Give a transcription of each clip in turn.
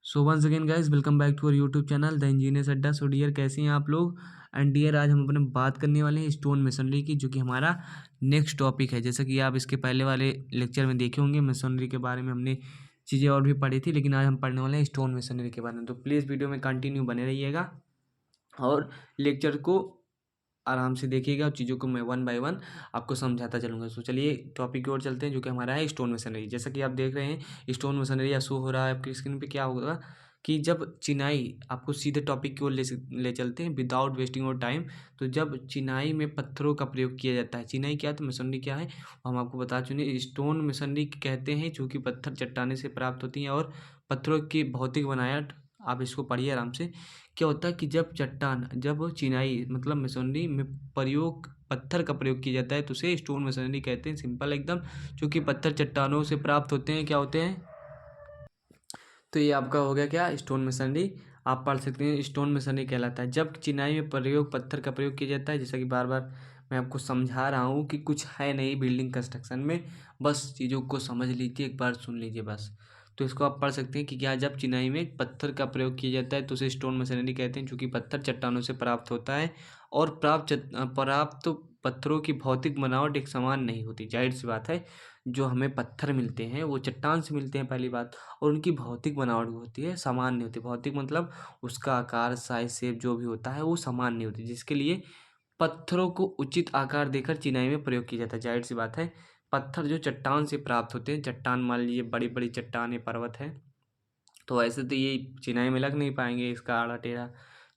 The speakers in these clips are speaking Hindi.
So once again guys welcome back to our YouTube channel the engineers Adda. So dear कैसे हैं आप लोग। एंड डियर आज हम अपने बात करने वाले हैं स्टोन मेसनरी की, जो कि हमारा नेक्स्ट टॉपिक है। जैसा कि आप इसके पहले वाले लेक्चर में देखे होंगे, मेसनरी के बारे में हमने चीज़ें और भी पढ़ी थी, लेकिन आज हम पढ़ने वाले हैं स्टोन मेसनरी के बारे में। तो प्लीज़ वीडियो में कंटिन्यू बने रहिएगा और लेक्चर को आराम से देखिएगा और चीज़ों को मैं वन बाय वन आपको समझाता चलूँगा। सो चलिए टॉपिक की ओर चलते हैं, जो कि हमारा है स्टोन मशीनरी। जैसा कि आप देख रहे हैं स्टोन मशीनरी या शो हो रहा है आपकी स्क्रीन पे। क्या होगा कि जब चिनाई, आपको सीधे टॉपिक की ओर ले चलते हैं विदाउट वेस्टिंग और टाइम। तो जब चिनाई में पत्थरों का प्रयोग किया जाता है, चिनाई क्या है तो मशीनरी क्या है हम आपको बता चुके। स्टोन मशीनरी कहते हैं जो कि पत्थर चट्टाने से प्राप्त होती हैं और पत्थरों की भौतिक बनावट। आप इसको पढ़िए आराम से। क्या होता है कि जब चिनाई मतलब मशीनरी में प्रयोग पत्थर का प्रयोग किया जाता है तो उसे स्टोन मशीनरी कहते हैं। सिंपल एकदम, क्योंकि पत्थर चट्टानों से प्राप्त होते हैं। क्या होते हैं? तो ये आपका हो गया क्या, स्टोन मशीनरी। आप पढ़ सकते हैं स्टोन मशीनरी कहलाता है जब चिनाई में प्रयोग पत्थर का प्रयोग किया जाता है। जैसा कि बार बार मैं आपको समझा रहा हूँ कि कुछ है नहीं बिल्डिंग कंस्ट्रक्शन में, बस चीज़ों को समझ लीजिए, एक बार सुन लीजिए बस। तो इसको आप पढ़ सकते हैं कि क्या, जब चिनाई में पत्थर का प्रयोग किया जाता है तो उसे स्टोन मशीनरी कहते हैं, क्योंकि पत्थर चट्टानों से प्राप्त होता है और प्राप्त पत्थरों की भौतिक बनावट एक समान नहीं होती। जाहिर सी बात है, जो हमें पत्थर मिलते हैं वो चट्टान से मिलते हैं पहली बात, और उनकी भौतिक बनावट होती है समान नहीं होती। भौतिक मतलब उसका आकार, साइज, शेप जो भी होता है वो समान नहीं होती, जिसके लिए पत्थरों को उचित आकार देकर चिनाई में प्रयोग किया जाता है। जाहिर सी बात है, पत्थर जो चट्टान से प्राप्त होते हैं, चट्टान मान लीजिए बड़ी बड़ी चट्टानें, पर्वत है, तो ऐसे तो ये चिनाई में लग नहीं पाएंगे। इसका आड़ा टेढ़ा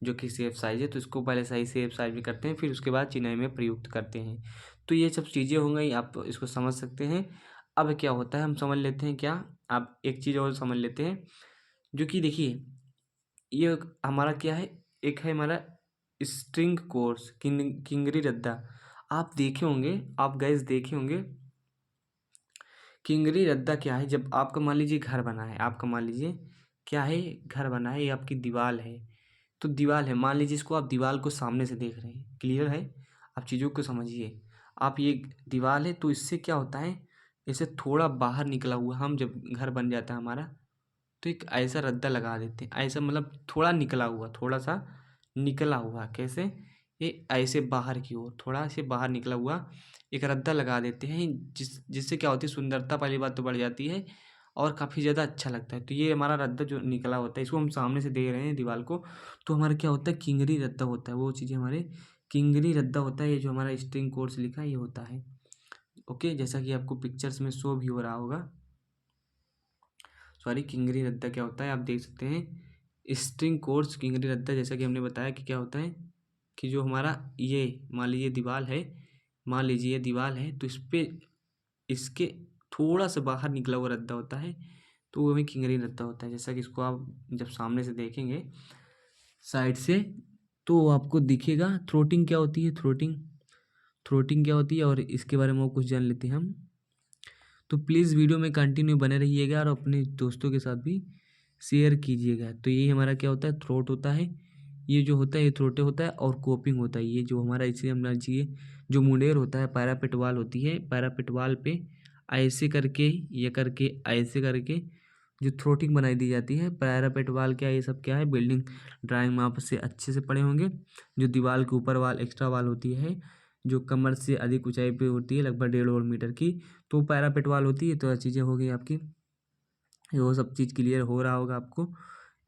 जो कि शेप साइज है, तो इसको पहले सही शेप साइज भी करते हैं, फिर उसके बाद चिनाई में प्रयुक्त करते हैं। तो ये सब चीज़ें हो गई, आप इसको समझ सकते हैं। अब क्या होता है हम समझ लेते हैं क्या, आप एक चीज़ और समझ लेते हैं, जो कि देखिए ये हमारा क्या है, एक है हमारा स्ट्रिंग कोर्स, किंगरी रद्दा। आप देखे होंगे, आप गैस देखे होंगे किंगरी रद्दा क्या है। जब आपका मान लीजिए घर बना है, आपका मान लीजिए क्या है, घर बना है, ये आपकी दीवार है। तो दीवार है, मान लीजिए इसको आप दीवार को सामने से देख रहे हैं, क्लियर है। आप चीज़ों को समझिए। आप ये दीवार है तो इससे क्या होता है, इससे थोड़ा बाहर निकला हुआ, हम जब घर बन जाता है हमारा तो एक ऐसा रद्दा लगा देते हैं। ऐसा मतलब थोड़ा निकला हुआ, थोड़ा सा निकला हुआ, कैसे, ये ऐसे बाहर की ओर थोड़ा से बाहर निकला हुआ एक रद्दा लगा देते हैं, जिससे क्या होती है, सुंदरता पहली बात तो बढ़ जाती है और काफ़ी ज़्यादा अच्छा लगता है। तो ये हमारा रद्दा जो निकला होता है, इसको हम सामने से देख रहे हैं दीवार को, तो हमारा क्या होता है, किंगरी रद्दा होता है। वो चीज़ें हमारे किंगरी रद्दा होता है। ये जो हमारा स्ट्रिंग कोर्स लिखा है ये होता है। ओके, जैसा कि आपको पिक्चर्स में शो भी हो रहा होगा। सॉरी, किंगरी रद्दा क्या होता है आप देख सकते हैं। स्ट्रिंग कोर्स किंगरी रद्दा, जैसा कि हमने बताया कि क्या होता है कि जो हमारा ये मान लीजिए दीवार है, मान लीजिए ये दीवार है, तो इस पे इसके थोड़ा सा बाहर निकला हुआ रद्दा होता है, तो वो हमें किंगरी रद्दा होता है। जैसा कि इसको आप जब सामने से देखेंगे साइड से, तो आपको दिखेगा। थ्रोटिंग क्या होती है, थ्रोटिंग क्या होती है, और इसके बारे में वो कुछ जान लेते हैं हम। तो प्लीज़ वीडियो में कंटिन्यू बने रहिएगा और अपने दोस्तों के साथ भी शेयर कीजिएगा। तो यही हमारा क्या होता है, थ्रोट होता है। ये जो होता है ये थ्रोटे होता है, और कोपिंग होता है ये जो हमारा, इसे हम लीजिए जो मुंडेर होता है, पैरापेट वाल होती है, पैरापेट वाल पे ऐसे करके, ये करके, ऐसे करके जो थ्रोटिंग बनाई दी जाती है। पैरापेट वाल क्या है, ये सब क्या है, बिल्डिंग ड्राइंग में आप से अच्छे से पढ़े होंगे। जो दीवार के ऊपर वाल एक्स्ट्रा वाल होती है, जो कमर से अधिक ऊंचाई पे होती है, लगभग 1.5 मीटर की, तो पैरापेट वाल होती है। तो चीज़ें हो गई आपकी, वो सब चीज़ क्लियर हो रहा होगा आपको।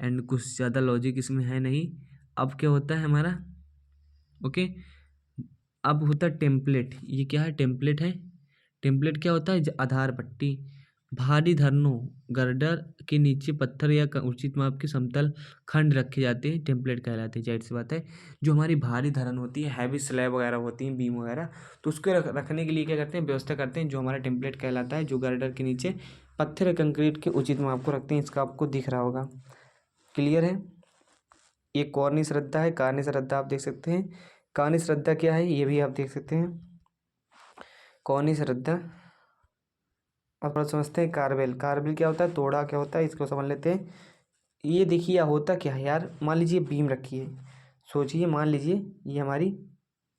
एंड कुछ ज़्यादा लॉजिक इसमें है नहीं। अब क्या होता है हमारा, ओके, अब होता है टेम्पलेट। ये क्या है, टेम्पलेट है। टेम्पलेट क्या होता है, आधार पट्टी। भारी धरनों, गर्डर के नीचे पत्थर या उचित माप के समतल खंड रखे जाते हैं, टेम्पलेट कहलाते हैं। जाहिर सी बात है, जो हमारी भारी धरन होती है, हैवी स्लैब वगैरह होती हैं, बीम वगैरह, तो उसको रखने के लिए क्या करते हैं, व्यवस्था करते हैं, जो हमारा टेम्पलेट कहलाता है। जो गर्डर के नीचे पत्थर या कंक्रीट के उचित माप को रखते हैं। इसका आपको दिख रहा होगा, क्लियर है। ये कॉर्निश रद्दा है, कार्निश रद्दा आप देख सकते हैं। कार्निश रद्दा क्या है ये भी आप देख सकते हैं। कॉर्निश रद्दा आप थोड़ा समझते हैं। कार्बेल, कार्बेल क्या होता है, तोड़ा क्या होता है, इसको समझ लेते हैं। ये देखिए होता क्या है यार, मान लीजिए बीम रखी है, सोचिए, मान लीजिए ये हमारी,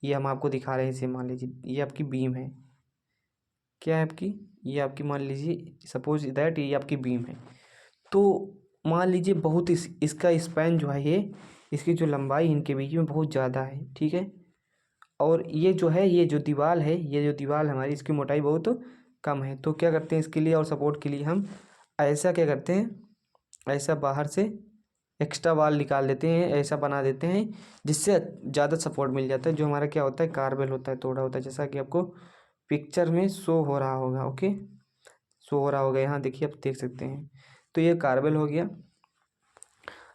ये हम आपको दिखा रहे हैं इसे, मान लीजिए ये आपकी बीम है, क्या है आपकी, ये आपकी मान लीजिए, सपोज दैट ये आपकी बीम है। तो मान लीजिए बहुत इसका स्पैन जो है ये, इसकी जो लंबाई इनके बीच में बहुत ज़्यादा है, ठीक है। और ये जो है, ये जो दीवार है, ये जो दीवार हमारी, इसकी मोटाई बहुत कम है। तो क्या करते हैं इसके लिए और सपोर्ट के लिए हम ऐसा क्या करते हैं, ऐसा बाहर से एक्स्ट्रा वाल निकाल देते हैं, ऐसा बना देते हैं जिससे ज़्यादा सपोर्ट मिल जाता है। जो हमारा क्या होता है, कार्बल होता है, तोड़ा होता है, जैसा कि आपको पिक्चर में शो हो रहा होगा। ओके, शो हो रहा होगा, यहाँ देखिए, आप देख सकते हैं। तो ये कार्बल हो गया।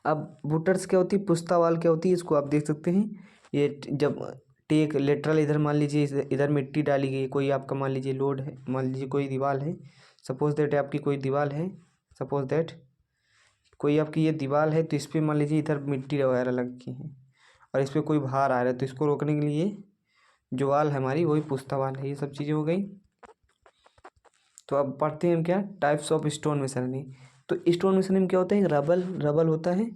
अब बुटर्स क्या होती है, पुस्ता वाल क्या होती है, इसको आप देख सकते हैं। ये जब टेक लेटरल, इधर मान लीजिए इधर मिट्टी डाली गई, कोई आपका मान लीजिए लोड है, मान लीजिए कोई दीवार है, सपोज दैट आपकी कोई दीवार है, सपोज दैट कोई आपकी ये दीवार है, तो इस पर मान लीजिए इधर मिट्टी वगैरह लगी है और इस पर कोई भार आ रहा है, तो इसको रोकने के लिए जो वाल है हमारी, वही पुस्ता वाल है। ये सब चीज़ें हो गई। तो अब पढ़ते हैं हम क्या, टाइप्स ऑफ स्टोन मेसनरी। तो स्टोन मेसनरी में क्या होता है, एक रबल रबल होता है,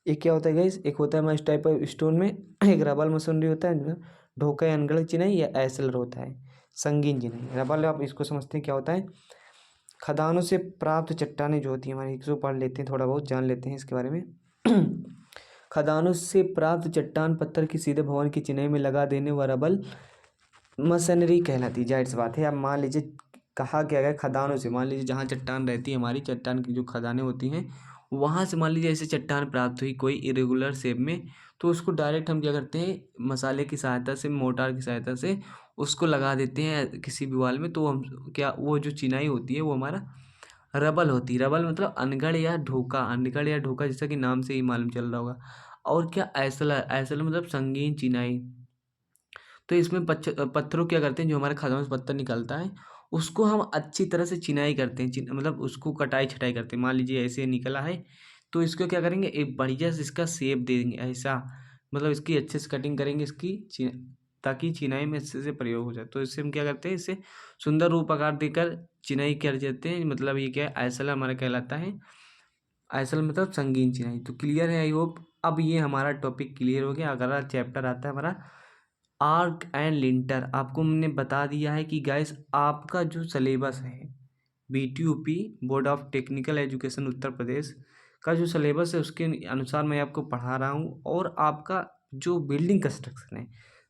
एक क्या होता है गाइस, एक होता है हमारे इस टाइप ऑफ स्टोन में एक रबल मसोनरी होता है, ढोका या अनगढ़ चिनाई या एसलर होता है, संगीन चिनाई। रबल आप इसको समझते हैं क्या होता है, खदानों से प्राप्त चट्टानें जो होती हैं हमारी, इसको पढ़ लेते हैं, थोड़ा बहुत जान लेते हैं इसके बारे में। खदानों से प्राप्त चट्टान पत्थर की सीधे भवन की चिनाई में लगा देने व रबल मसनरी कहलाती है। जाहिर सी बात है, अब मान लीजिए कहा क्या गया, खदानों से, मान लीजिए जहाँ चट्टान रहती है हमारी, चट्टान की जो खदानें होती हैं, वहाँ से मान लीजिए ऐसे चट्टान प्राप्त हुई कोई इरेगुलर शेप में, तो उसको डायरेक्ट हम क्या करते हैं, मसाले की सहायता से, मोटार की सहायता से उसको लगा देते हैं किसी भी वाल में। तो हम क्या, वो जो चिनाई होती है वो हमारा रबल होती है। रबल मतलब अनगढ़ या ढोका, अनगढ़ या ढोका, जैसा कि नाम से ही मालूम चल रहा होगा। और क्या, ऐसलर, ऐसलर मतलब संगीन चिनाई। तो इसमें पत्थरों क्या करते हैं, जो हमारे खदानों से पत्थर निकलता है उसको हम अच्छी तरह से चिनाई करते हैं, मतलब उसको कटाई छटाई करते हैं। मान लीजिए ऐसे निकला है, तो इसको क्या करेंगे, एक बढ़िया से इसका शेप दे देंगे ऐसा, मतलब इसकी अच्छे से कटिंग करेंगे इसकी, ताकि चिनाई में अच्छे से प्रयोग हो जाए। तो इससे हम क्या करते हैं, इससे सुंदर रूप आकार देकर चिनाई कर देते हैं। मतलब ये क्या है, ऐसल हमारा कहलाता है। ऐसल मतलब संगीन चिनाई। तो क्लियर है, आई होप। अब ये हमारा टॉपिक क्लियर हो गया। अगला चैप्टर आता है हमारा आर्क एंड लिंटर। आपको हमने बता दिया है कि गाइस, आपका जो सिलेबस है, BTUP board of technical education Uttar Pradesh का जो सिलेबस है, उसके अनुसार मैं आपको पढ़ा रहा हूँ। और आपका जो बिल्डिंग कंस्ट्रक्शन है,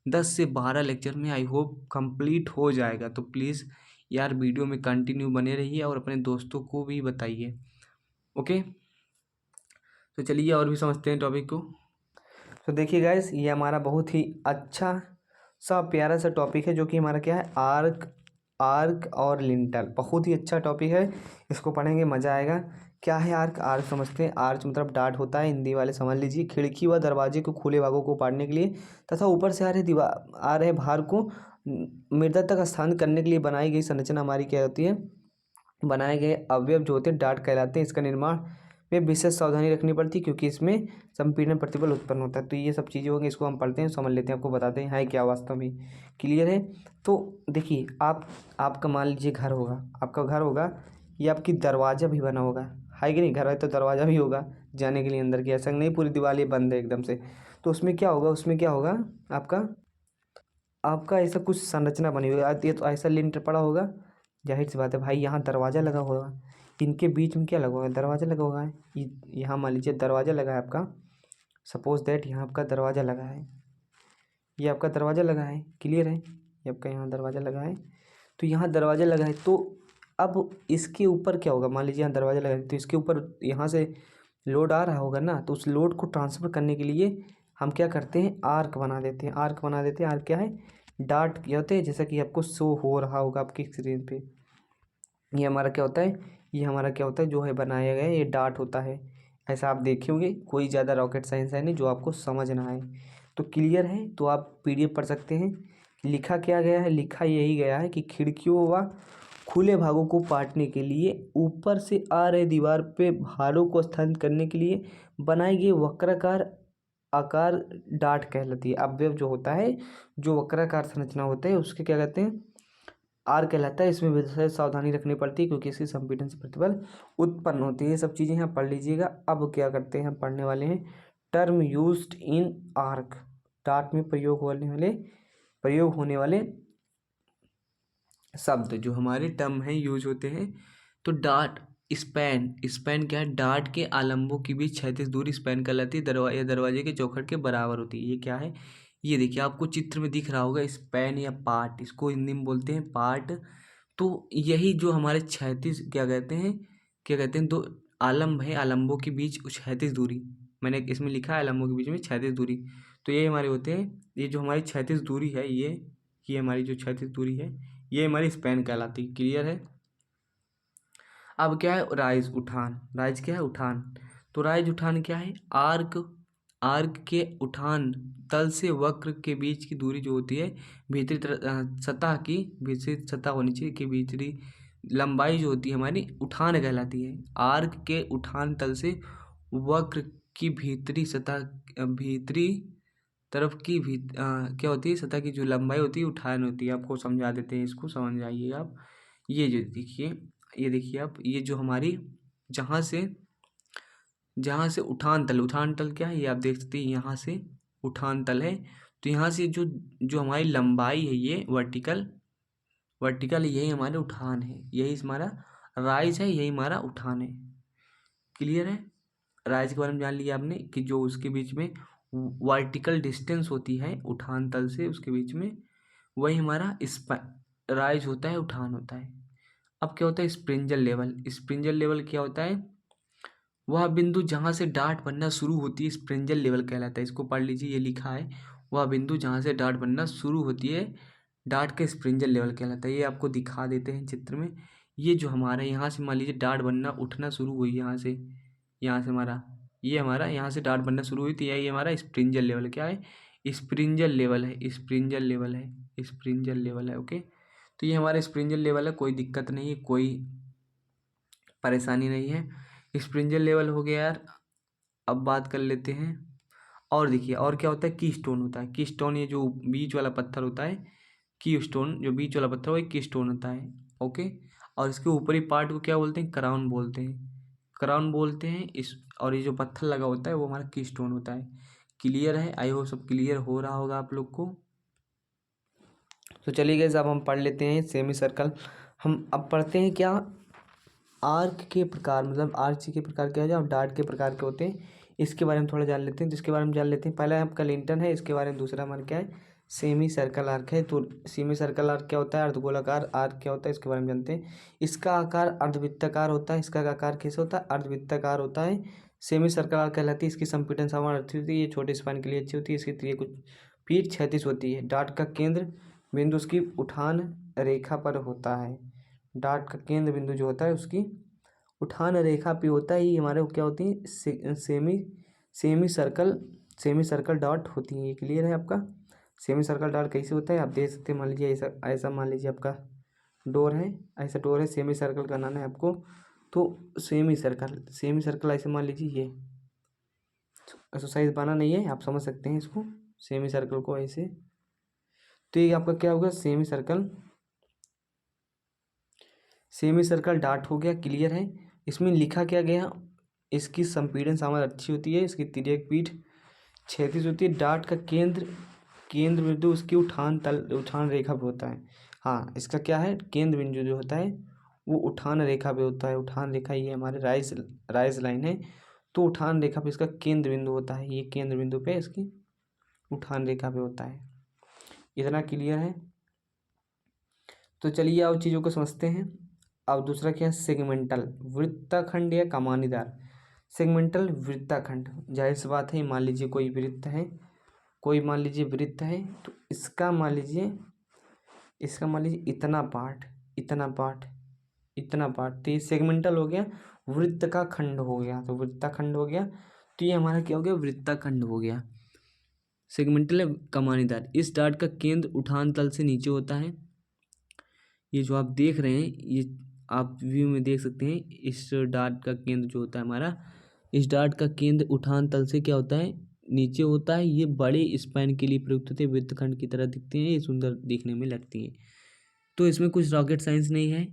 10 से 12 लेक्चर में आई होप कंप्लीट हो जाएगा। तो प्लीज़ यार, वीडियो में कंटिन्यू बने रहिए और अपने दोस्तों को भी बताइए। ओके, तो चलिए और भी समझते हैं टॉपिक को। तो देखिए गाइस, ये हमारा बहुत ही अच्छा सा प्यारा सा टॉपिक है, जो कि हमारा क्या है, आर्क आर्क और लिंटर। बहुत ही अच्छा टॉपिक है, इसको पढ़ेंगे मज़ा आएगा। क्या है आर्क, आर्क समझते हैं। आर्च मतलब डार्ट होता है, हिंदी वाले समझ लीजिए, खिड़की व दरवाजे को खुले भागों को पाटने के लिए तथा ऊपर से आ रहे भार को मृदा तक स्थानांतरित करने के लिए बनाई गई संरचना हमारी क्या होती है, बनाए गए अवयव जो होते हैं डार्ट कहलाते हैं। इसका निर्माण में विशेष सावधानी रखनी पड़ती है, क्योंकि इसमें संपीड़न प्रतिबल उत्पन्न होता है। तो ये सब चीज़ें होंगी, इसको हम पढ़ते हैं, समझ लेते हैं, आपको बताते हैं क्या वास्तव में। क्लियर है। तो देखिए, आपका मान लीजिए घर होगा, आपका घर होगा, ये आपकी दरवाज़ा भी बना होगा, है कि नहीं। घर है तो दरवाज़ा भी होगा जाने के लिए अंदर की, ऐसा नहीं पूरी दीवार ये बंद है एकदम से। तो उसमें क्या होगा, उसमें क्या होगा, आपका आपका ऐसा कुछ संरचना बनी हुई आती है। तो ऐसा लिंटर पड़ा होगा, जाहिर सी बात है भाई, यहाँ दरवाज़ा लगा होगा, इनके बीच में क्या लगा हुआ है, दरवाज़ा लगा हुआ है। यहाँ मान लीजिए दरवाज़ा लगा है आपका, सपोज दैट यहाँ आपका दरवाज़ा लगा है, ये आपका दरवाज़ा लगा है। क्लियर है, ये आपका यहाँ दरवाज़ा लगा है। तो यहाँ दरवाज़ा लगा है, तो अब इसके ऊपर क्या होगा, मान लीजिए यहाँ दरवाज़ा लगा है, तो इसके ऊपर यहाँ से लोड आ रहा होगा ना, तो उस लोड को ट्रांसफ़र करने के लिए हम क्या करते हैं, आर्क बना देते हैं। आर्क बना देते हैं। आर्क क्या है, डार्ट क्या होते हैं, जैसा कि आपको शो हो रहा होगा आपकी स्क्रीन पे। ये हमारा क्या होता है, ये हमारा क्या होता है, जो है बनाया गया है, ये डार्ट होता है। ऐसा आप देखे होंगे, कोई ज़्यादा रॉकेट साइंस है नहीं जो आपको समझ ना आए। तो क्लियर है, तो आप PDF पढ़ सकते हैं। लिखा क्या गया है, लिखा यही गया है कि खिड़कियों व खुले भागों को पाटने के लिए ऊपर से आ रहे दीवार पे भारों को स्थानांतरित करने के लिए बनाई गई वक्राकार आकार डार्ट कहलाती है। अवयव जो होता है, जो वक्राकार संरचना होता है, उसके क्या कहते हैं, आर कहलाता है। इसमें विशेष सावधानी रखनी पड़ती है, क्योंकि इसकी संपीड़न से प्रतिबल उत्पन्न होती है। ये सब चीज़ें यहाँ पढ़ लीजिएगा। अब क्या करते हैं, हम पढ़ने वाले हैं term used in arc. Dart में प्रयोग होने वाले शब्द जो हमारे टर्म हैं, यूज होते हैं। तो डार्ट स्पैन, स्पैन क्या है, डार्ट के आलम्बों के बीच क्षैतिज दूरी स्पैन कहलाती है, दरवाजे के चौखट के बराबर होती है। ये क्या है, ये देखिए आपको चित्र में दिख रहा होगा, स्पैन या पार्ट, इसको हिंदी में बोलते हैं पार्ट। तो यही जो हमारे क्षैतिज क्या कहते हैं, दो आलम्ब है, आलम्बों के बीच क्षैतिज दूरी, मैंने इसमें लिखा है आलम्बों के बीच में क्षैतिज दूरी, तो ये हमारे होते हैं, ये जो हमारी क्षैतिज दूरी है, ये हमारी जो क्षैतिज दूरी है, ये हमारी स्पैन कहलाती है। क्लियर है। अब क्या है राइज, उठान। राइज क्या है, उठान। तो राइज उठान क्या है, आर्क, आर्क के उठान तल से वक्र के बीच की दूरी जो होती है, भीतरी सतह की, भीतरी सतह होनी चाहिए कि भीतरी लंबाई जो होती है हमारी उठान कहलाती है। आर्क के उठान तल से वक्र की भीतरी सतह, भीतरी तरफ की क्या होती है, सतह की जो लंबाई होती है उठान होती है। आपको समझा देते हैं, इसको समझ जाइए आप। ये जो देखिए, ये देखिए आप, ये जो हमारी जहाँ से उठान तल क्या है, ये आप देख सकते हैं, यहाँ से उठान तल है। तो यहाँ से जो जो हमारी लंबाई है, ये वर्टिकल यही हमारे उठान है, यही हमारा राइज है, यही हमारा उठान है। क्लियर है। राइज के बारे में जान लिया आपने कि जो उसके बीच में वर्टिकल डिस्टेंस होती है उठान तल से उसके बीच में, वही हमारा राइज होता है, उठान होता है। अब क्या होता है स्प्रिंजल लेवल। स्प्रिंजल लेवल क्या होता है, वह बिंदु जहाँ से डार्ट बनना शुरू होती है, स्प्रिंजल लेवल कहलाता है। इसको पढ़ लीजिए, ये लिखा है, वह बिंदु जहाँ से डार्ट बनना शुरू होती है, डार्ट के स्प्रिंजल लेवल कहलाता है। ये आपको दिखा देते हैं चित्र में। ये जो हमारा यहाँ से मान लीजिए डार्ट बनना उठना शुरू हुई, यहाँ से हमारा यहाँ से डार्ट बनना शुरू हुई, तो यही हमारा स्प्रिंजल लेवल क्या है, स्प्रिंजल लेवल है, स्प्रिंजल लेवल है। ओके, तो ये हमारा स्प्रिंजल लेवल है, कोई दिक्कत नहीं है, कोई परेशानी नहीं है। स्प्रिंजल लेवल हो गया यार। अब बात कर लेते हैं, और देखिए और क्या होता है, की स्टोन होता है। की स्टोन, ये जो बीच वाला पत्थर होता है, की स्टोन जो बीच वाला पत्थर, वो एक की स्टोन होता है। ओके, और इसके ऊपरी पार्ट को क्या बोलते हैं, क्राउन बोलते हैं, क्राउन बोलते हैं इस। और ये जो पत्थर लगा होता है वो हमारा की स्टोन होता है। क्लियर है, आई होप सब क्लियर हो रहा होगा आप लोग को। तो चलिए गाइस, अब हम पढ़ लेते हैं सेमी सर्कल। हम अब पढ़ते हैं क्या, आर्क के प्रकार, मतलब आर्च के प्रकार क्या है, जो डार्ट के प्रकार के होते हैं, इसके बारे में थोड़ा जान लेते हैं। जिसके बारे में जान लेते हैं, पहला आपका लिंटन है, इसके बारे में। दूसरा हमारा क्या है, सेमी सर्कल आर्क है। तो सेमी सर्कल आर्क क्या होता है, अर्धगोलाकार आर्क क्या होता है, इसके बारे में जानते हैं। इसका आकार अर्धवृत्ताकार होता है। इसका आकार कैसे होता है, अर्धवृत्ताकार होता है। सेमी सर्कल आर्क कहलाती है। इसकी संपीड़न समान अच्छी होती है, ये छोटे स्पान के लिए अच्छी होती है। इसकी त्रिज्या कुछ फीट 36 होती है। डार्ट का केंद्र बिंदु उसकी उठान रेखा पर होता है। डार्ट का केंद्र बिंदु जो होता है उसकी उठान रेखा पे होता है। ये हमारे क्या होती है, सेमी सर्कल डॉट होती है। ये क्लियर है आपका। सेमी सर्कल डॉट कैसे होता है आप देख सकते हैं। मान लीजिए ऐसा ऐसा मान लीजिए आपका डोर है, ऐसा डोर है, सेमी सर्कल का बनाना है आपको। तो सेमी सर्कल ऐसे मान लीजिए, ये एक्सरसाइज बनाना नहीं है, आप समझ सकते हैं इसको, सेमी सर्कल को ऐसे। तो ये आपका क्या होगा, सेमी सर्कल डॉट हो गया। क्लियर है। इसमें लिखा क्या गया, इसकी संपीड़न सामर्थ्य अच्छी होती है, इसकी तिर्यक पीठ 36 होती है। डार्ट का केंद्र बिंदु उसकी उठान रेखा पे होता है। हाँ, इसका क्या है, केंद्र बिंदु जो होता है वो उठान रेखा पे होता है। उठान रेखा ये हमारे राइज लाइन है, तो उठान रेखा पे इसका केंद्र बिंदु होता है। ये केंद्र बिंदु पे इसकी उठान रेखा पे होता है। इतना क्लियर है। तो चलिए अब चीज़ों को समझते हैं। अब दूसरा क्या है, सेगमेंटल वृत्ताखंड या कमानीदार। सेगमेंटल वृत्ताखंड, जाहिर सी बात है, मान लीजिए कोई वृत्त है, तो इसका मान लीजिए इतना पार्ट, तो ये सेगमेंटल हो गया, वृत्त का खंड हो गया, तो वृत्ताखंड हो गया। तो ये हमारा क्या हो गया, वृत्ताखंड हो गया। सेगमेंटल कमानीदार, इस डार्ट का केंद्र उठान तल से नीचे होता है। ये जो आप देख रहे हैं, ये आप व्यू में देख सकते हैं। इस डार्ट का केंद्र जो होता है हमारा, इस डार्ट का केंद्र उठान तल से क्या होता है, नीचे होता है। ये बड़े स्पैन के लिए प्रयुक्त होते हैं, वृत्तखंड की तरह दिखते हैं, ये सुंदर दिखने में लगती हैं। तो इसमें कुछ रॉकेट साइंस नहीं है,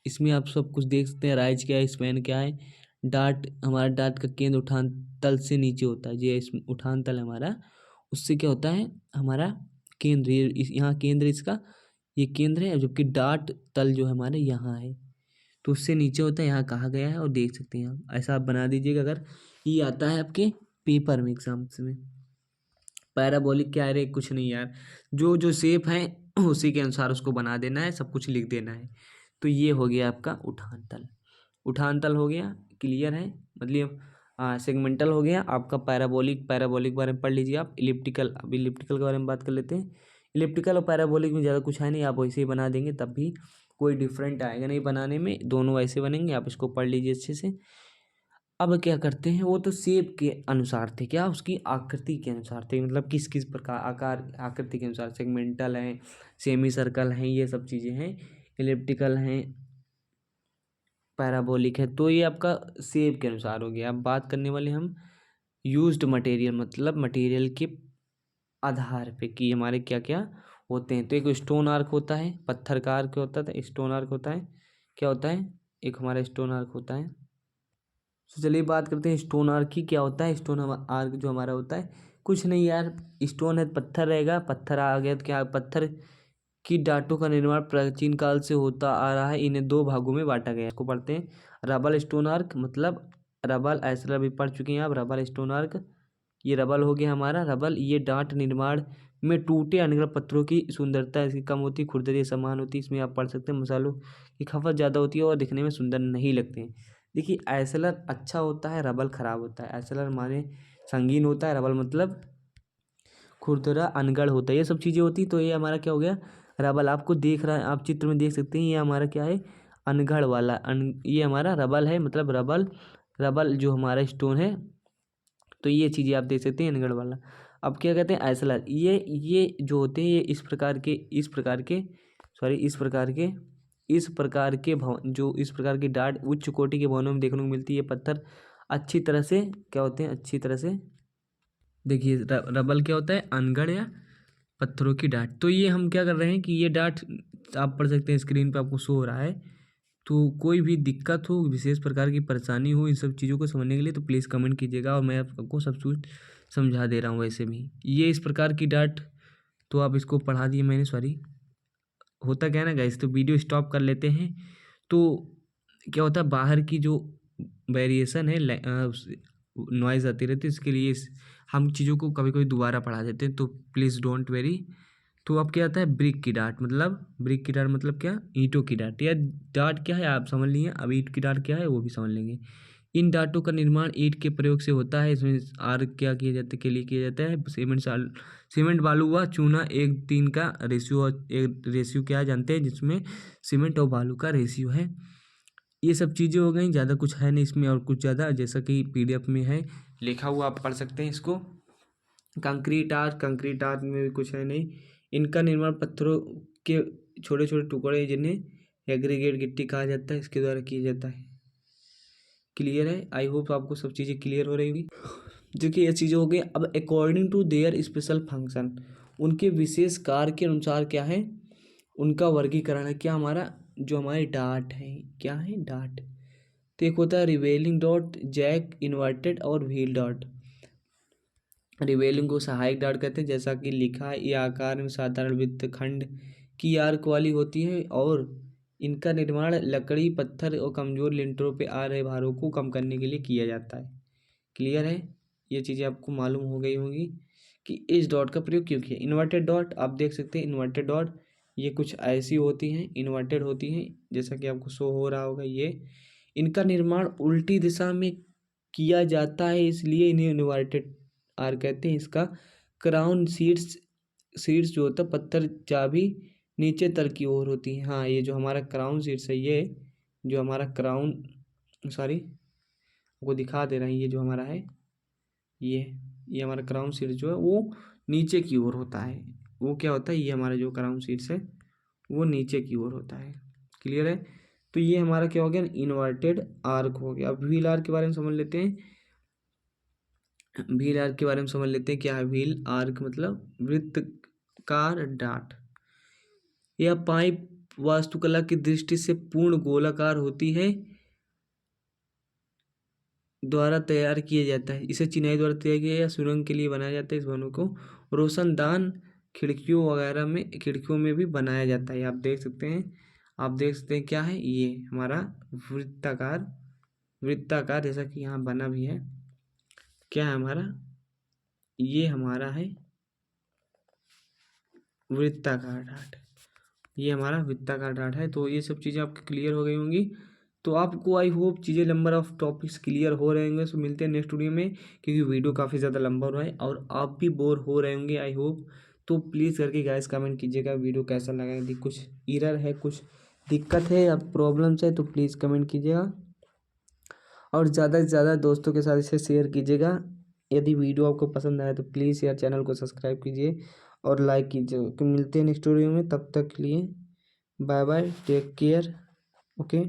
इसमें आप सब कुछ देख सकते हैं। राइज क्या है, स्पैन क्या है। हमारा डार्ट का केंद्र उठान तल से नीचे होता है। ये उठान तल हमारा, उससे क्या होता है हमारा केंद्र, यहाँ केंद्र इसका, ये केंद्र है, जबकि डार्ट तल जो है हमारे यहाँ है। तो उससे नीचे होता है, यहाँ कहा गया है और देख सकते हैं आप। ऐसा आप बना दीजिएगा अगर ये आता है आपके पेपर में एग्जाम्स में। पैराबोलिक क्या है रे, कुछ नहीं यार, जो जो शेप है उसी के अनुसार उसको बना देना है, सब कुछ लिख देना है। तो ये हो गया आपका उठान तल। उठान तल हो गया, क्लियर है, मतलब सेगमेंटल हो गया आपका। पैराबोलिक, पैराबोलिक के बारे में पढ़ लीजिए आप। इलिप्टिकल, अब इलिप्टिकल के बारे में बात कर लेते हैं। इलिप्टिकल और पैराबोलिक में ज़्यादा कुछ है नहीं, आप वैसे ही बना देंगे तब भी कोई डिफरेंट आएगा नहीं बनाने में, दोनों वैसे बनेंगे। आप इसको पढ़ लीजिए अच्छे से। अब क्या करते हैं, वो तो शेप के अनुसार थे, क्या उसकी आकृति के अनुसार थे, मतलब किस किस प्रकार आकार आकृति के अनुसार। सेगमेंटल हैं, सेमी सर्कल हैं, ये सब चीज़ें हैं। इलिप्टिकल हैं, पैराबोलिक है। तो ये आपका शेप के अनुसार हो गया। अब बात करने वाले हम यूज्ड मटेरियल, मतलब मटेरियल के आधार पे कि हमारे क्या क्या होते हैं। तो एक स्टोन आर्क होता है, पत्थर का आर्क होता है, स्टोन आर्क होता है, क्या होता है, एक हमारा स्टोन आर्क होता है। तो चलिए बात करते हैं स्टोन आर्क की। क्या होता है स्टोन आर्क जो हमारा होता है, कुछ नहीं यार, स्टोन है, पत्थर रहेगा, पत्थर आ गया तो क्या, पत्थर की डाटों का निर्माण प्राचीन काल से होता आ रहा है। इन्हें दो भागों में बांटा गया है। इसको पढ़ते हैं रबल स्टोन आर्क, मतलब रबल ऐसा भी पढ़ चुके हैं आप, रबल स्टोन आर्क। ये रबल हो गया हमारा रबल। ये डांट निर्माण में टूटे अनगढ़ पत्थरों की सुंदरता इसकी कम होती, खुरदरी समान होती। इसमें आप पढ़ सकते हैं मसालों की खपत ज़्यादा होती है और दिखने में सुंदर नहीं लगते हैं। देखिए एसएलआर अच्छा होता है, रबल खराब होता है। एसएलआर माने संगीन होता है, रबल मतलब खुरदरा अनगढ़ होता है, ये सब चीज़ें होती। तो ये हमारा क्या हो गया, रबल। आपको देख रहा है, आप चित्र में देख सकते हैं, ये हमारा क्या है, अनगढ़ वाला ये हमारा रबल है, मतलब रबल, रबल जो हमारा स्टोन है। तो ये चीज़ें आप देख सकते हैं अनगढ़ वाला। अब क्या कहते हैं एसएलआर, ये जो होते हैं ये इस प्रकार के सॉरी इस प्रकार के भवन, जो इस प्रकार की डाट उच्च कोटि के भवनों में देखने को मिलती है। ये पत्थर अच्छी तरह से क्या होते हैं, अच्छी तरह से देखिए रबल क्या होता है, अनगढ़ या पत्थरों की डाट। तो ये हम क्या कर रहे हैं कि ये डाट आप पढ़ सकते हैं, स्क्रीन पे आपको शो हो रहा है। तो कोई भी दिक्कत हो, विशेष प्रकार की परेशानी हो इन सब चीज़ों को समझने के लिए, तो प्लीज़ कमेंट कीजिएगा और मैं आपको सब कुछ समझा दे रहा हूँ। वैसे भी ये इस प्रकार की डाट, तो आप इसको पढ़ा दिए मैंने, सॉरी। होता क्या है ना गाइस, तो वीडियो स्टॉप कर लेते हैं। तो क्या होता है, बाहर की जो वेरिएशन है, नॉइज़ आती रहती है, इसके लिए हम चीज़ों को कभी कभी दोबारा पढ़ा देते हैं, तो प्लीज़ डोंट वेरी। तो अब क्या आता है, ब्रिक की डाट, मतलब ब्रिक की डाट मतलब क्या, ईंटों की डाट। या डाट क्या है आप समझ लिए, अब ईंट की डाट क्या है वो भी समझ लेंगे। इन डाटों का निर्माण ईंट के प्रयोग से होता है। इसमें आर्क क्या किया जाता है, के लिए किया जाता है, सीमेंट बालू व चूना 1:3 का रेशियो, एक रेशियो क्या है जानते हैं, जिसमें सीमेंट और बालू का रेशियो है। ये सब चीज़ें हो गई, ज़्यादा कुछ है नहीं इसमें, और कुछ ज़्यादा जैसा कि पीडीएफ में है लिखा हुआ, आप पढ़ सकते हैं इसको। कंक्रीट आर्क में भी कुछ है नहीं। इनका निर्माण पत्थरों के छोटे छोटे टुकड़े, जिन्हें एग्रीगेट गिट्टी कहा जाता है, इसके द्वारा किया जाता है। क्लियर है, आई होप आपको सब चीज़ें क्लियर हो रही होगी। देखिए ये चीज़ें हो गई। अब according to their special function, उनके विशेष कार्य के अनुसार क्या है, उनका वर्गीकरण है। क्या हमारा जो हमारी डाट है, क्या है डाट, तो एक होता है रिवेलिंग डॉट, जैक इन्वर्टेड और व्हील डॉट। रिवेलिंग को सहायक डाट कहते हैं, जैसा कि लिखा है, ये आकार में साधारण वृत्तखंड की आर्क वाली होती है और इनका निर्माण लकड़ी, पत्थर और कमजोर लिंटरों पे आ रहे भारों को कम करने के लिए किया जाता है। क्लियर है, ये चीज़ें आपको मालूम हो गई होंगी कि इस डॉट का प्रयोग क्यों किया। इन्वर्टेड डॉट आप देख सकते हैं, इन्वर्टेड डॉट ये कुछ ऐसी होती हैं, इन्वर्टेड होती हैं, जैसा कि आपको शो हो रहा होगा। ये इनका निर्माण उल्टी दिशा में किया जाता है, इसलिए इन्हें इन्वर्टेड आर कहते हैं। इसका क्राउन सीड्स जो होता है, पत्थर चाबी नीचे तर की ओर होती है। हाँ, ये जो हमारा क्राउन सीड्स है, ये जो हमारा क्राउन, सॉरी वो दिखा दे रहा है, ये जो हमारा है, ये हमारा क्राउन सीड्स जो है वो नीचे की ओर होता है। वो क्या होता है, ये हमारा जो क्राउन सीड्स है वो नीचे की ओर होता है। क्लियर है, तो ये हमारा क्या हो गया, इन्वर्टेड आर्क हो गया। अब व्हील आर्क के बारे में समझ लेते हैं। व्हील आर्क के बारे में समझ लेते हैं, क्या है व्हील आर्क, मतलब वृत्तकार डाट। यह पाइप वास्तुकला की दृष्टि से पूर्ण गोलाकार होती है, द्वारा तैयार किया जाता है। इसे चिनाई द्वारा तैयार किया या सुरंग के लिए बनाया जाता है। इस भवनों को रोशनदान खिड़कियों वगैरह में, खिड़कियों में भी बनाया जाता है, आप देख सकते हैं। आप देख सकते हैं क्या है, ये हमारा वृत्ताकार जैसा कि यहाँ बना भी है। क्या है हमारा, ये हमारा है वृत्ताकार डाट, ये हमारा वृत्ताकार डाट है। तो ये सब चीज़ें आपकी क्लियर हो गई होंगी। तो आपको आई होप चीज़ें नंबर ऑफ टॉपिक्स क्लियर हो रहे होंगे। सो मिलते हैं नेक्स्ट वीडियो में, क्योंकि वीडियो काफ़ी ज़्यादा लंबा हो रहा है और आप भी बोर हो रहे होंगे आई होप। तो प्लीज़ करके गाइस कमेंट कीजिएगा वीडियो कैसा लगा। यदि कुछ एरर है, कुछ दिक्कत है या प्रॉब्लम्स है तो प्लीज़ कमेंट कीजिएगा और ज़्यादा से ज़्यादा दोस्तों के साथ इसे शेयर कीजिएगा। यदि वीडियो आपको पसंद आए तो प्लीज़ यार चैनल को सब्सक्राइब कीजिए और लाइक कीजिए। तो मिलते हैं नेक्स्ट वीडियो में, तब तक के लिए bye bye, take care, okay.